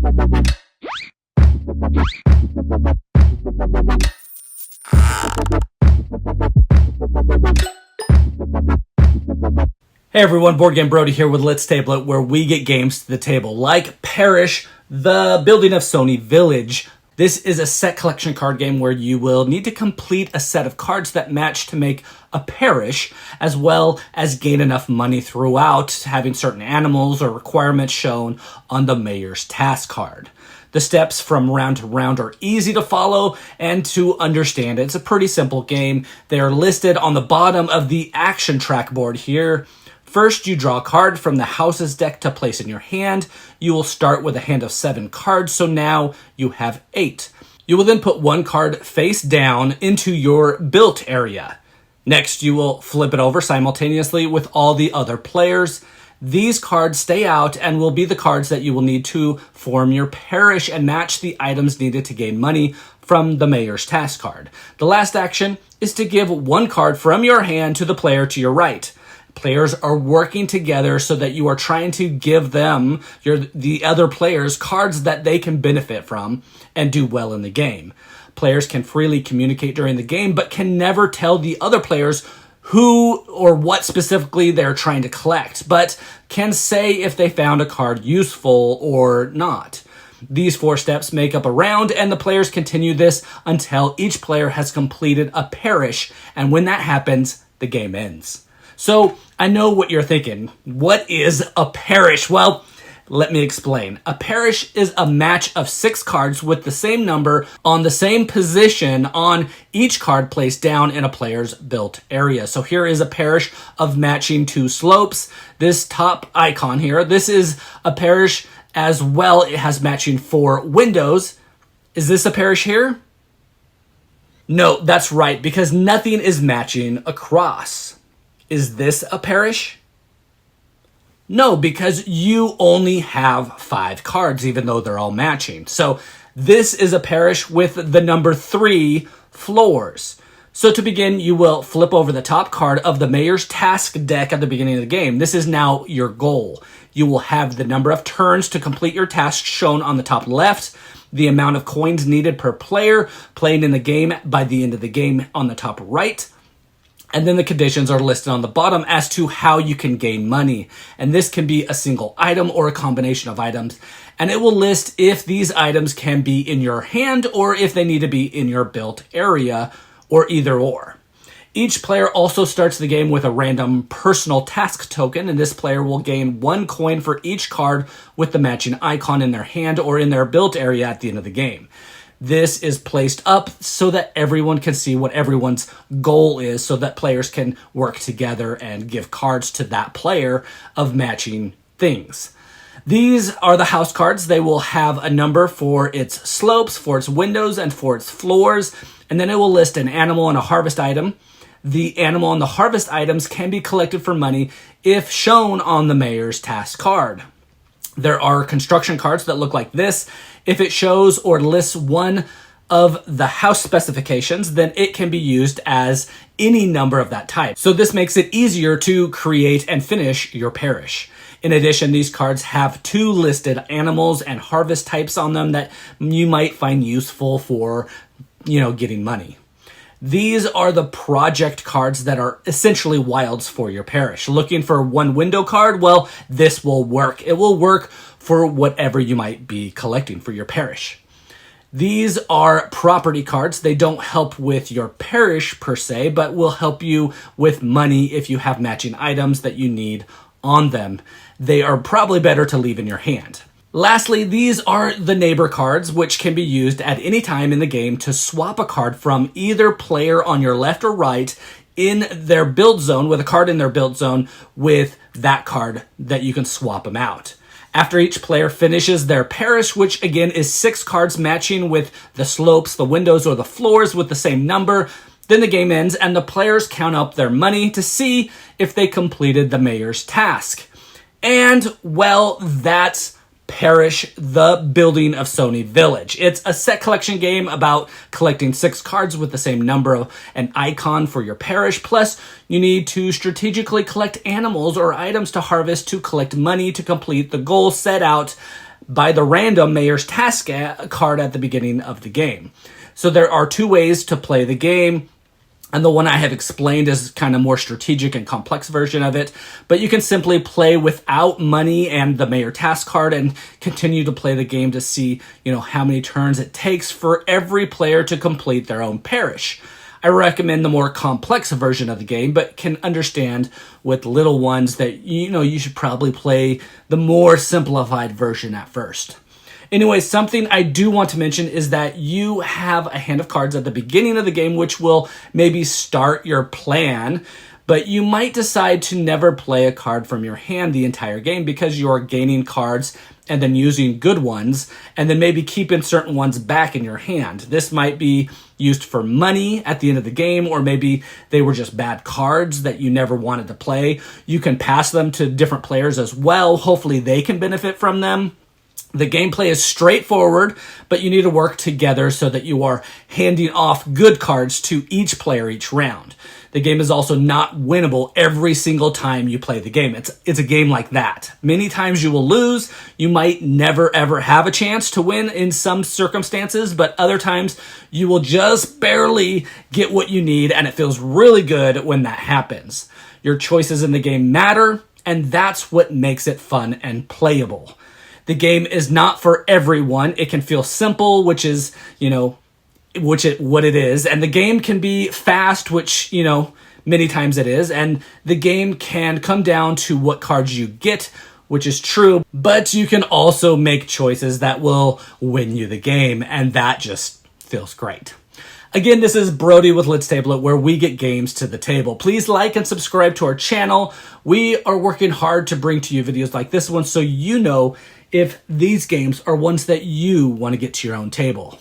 Hey everyone, Board Game Brody here with Let's Table It, where we get games to the table, like Pairish, the building of Sonnie Village. This is a set collection card game where you will need to complete a set of cards that match to make a parish, as well as gain enough money throughout, having certain animals or requirements shown on the mayor's task card. The steps from round to round are easy to follow and to understand. It's a pretty simple game. They are listed on the bottom of the action track board here. First, you draw a card from the house's deck to place in your hand. You will start with a hand of 7 cards, so now you have 8. You will then put 1 card face down into your built area. Next, you will flip it over simultaneously with all the other players. These cards stay out and will be the cards that you will need to form your parish and match the items needed to gain money from the mayor's task card. The last action is to give 1 card from your hand to the player to your right. Players are working together so that you are trying to give them, the other players, cards that they can benefit from and do well in the game. Players can freely communicate during the game, but can never tell the other players who or what specifically they're trying to collect, but can say if they found a card useful or not. These 4 steps make up a round, and the players continue this until each player has completed a parish, and when that happens, the game ends. So, I know what you're thinking. What is a parish? Well, let me explain. A parish is a match of 6 cards with the same number on the same position on each card placed down in a player's built area. So here is a parish of matching 2 slopes. This top icon here, this is a parish as well. It has matching 4 windows. Is this a parish here? No, that's right, because nothing is matching across. Is this a parish? No, because you only have 5 cards, even though they're all matching. So this is a parish with the number 3 floors. So to begin, you will flip over the top card of the mayor's task deck at the beginning of the game. This is now your goal. You will have the number of turns to complete your task shown on the top left, the amount of coins needed per player playing in the game by the end of the game on the top right, and then the conditions are listed on the bottom as to how you can gain money. And this can be a single item or a combination of items. And it will list if these items can be in your hand or if they need to be in your built area, or either or. Each player also starts the game with a random personal task token, and this player will gain 1 coin for each card with the matching icon in their hand or in their built area at the end of the game. This is placed up so that everyone can see what everyone's goal is, so that players can work together and give cards to that player of matching things. These are the house cards. They will have a number for its slopes, for its windows, and for its floors, and then it will list an animal and a harvest item. The animal and the harvest items can be collected for money if shown on the mayor's task card. There are construction cards that look like this. If it shows or lists one of the house specifications, then it can be used as any number of that type. So this makes it easier to create and finish your parish. In addition, these cards have 2 listed animals and harvest types on them that you might find useful for, getting money. These are the project cards that are essentially wilds for your parish. Looking for 1 window card? Well, this will work. It will work for whatever you might be collecting for your parish. These are property cards. They don't help with your parish per se, but will help you with money if you have matching items that you need on them. They are probably better to leave in your hand. Lastly, these are the neighbor cards, which can be used at any time in the game to swap a card from either player on your left or right in their build zone, with a card in their build zone, with that card that you can swap them out. After each player finishes their parish, which again is 6 cards matching with the slopes, the windows, or the floors with the same number, then the game ends and the players count up their money to see if they completed the mayor's task. And, well, that's Pairish, the building of Sonnie Village. It's a set collection game about collecting 6 cards with the same number of an icon for your parish. Plus, you need to strategically collect animals or items to harvest to collect money to complete the goal set out by the random Mayor's Task card at the beginning of the game. So there are two ways to play the game. And the one I have explained is kind of more strategic and complex version of it. But you can simply play without money and the Mayor Task card and continue to play the game to see, how many turns it takes for every player to complete their own parish. I recommend the more complex version of the game, but can understand with little ones that, you should probably play the more simplified version at first. Anyway, something I do want to mention is that you have a hand of cards at the beginning of the game, which will maybe start your plan, but you might decide to never play a card from your hand the entire game because you're gaining cards and then using good ones, and then maybe keeping certain ones back in your hand. This might be used for money at the end of the game, or maybe they were just bad cards that you never wanted to play. You can pass them to different players as well. Hopefully they can benefit from them. The gameplay is straightforward, but you need to work together so that you are handing off good cards to each player each round. The game is also not winnable every single time you play the game. It's a game like that. Many times you will lose. You might never ever have a chance to win in some circumstances, but other times you will just barely get what you need, and it feels really good when that happens. Your choices in the game matter, and that's what makes it fun and playable. The game is not for everyone. It can feel simple, which is, what it is. And the game can be fast, which, many times it is. And the game can come down to what cards you get, which is true. But you can also make choices that will win you the game. And that just feels great. Again, this is Brody with Let's Table It, where we get games to the table. Please like and subscribe to our channel. We are working hard to bring to you videos like this one so you know if these games are ones that you want to get to your own table.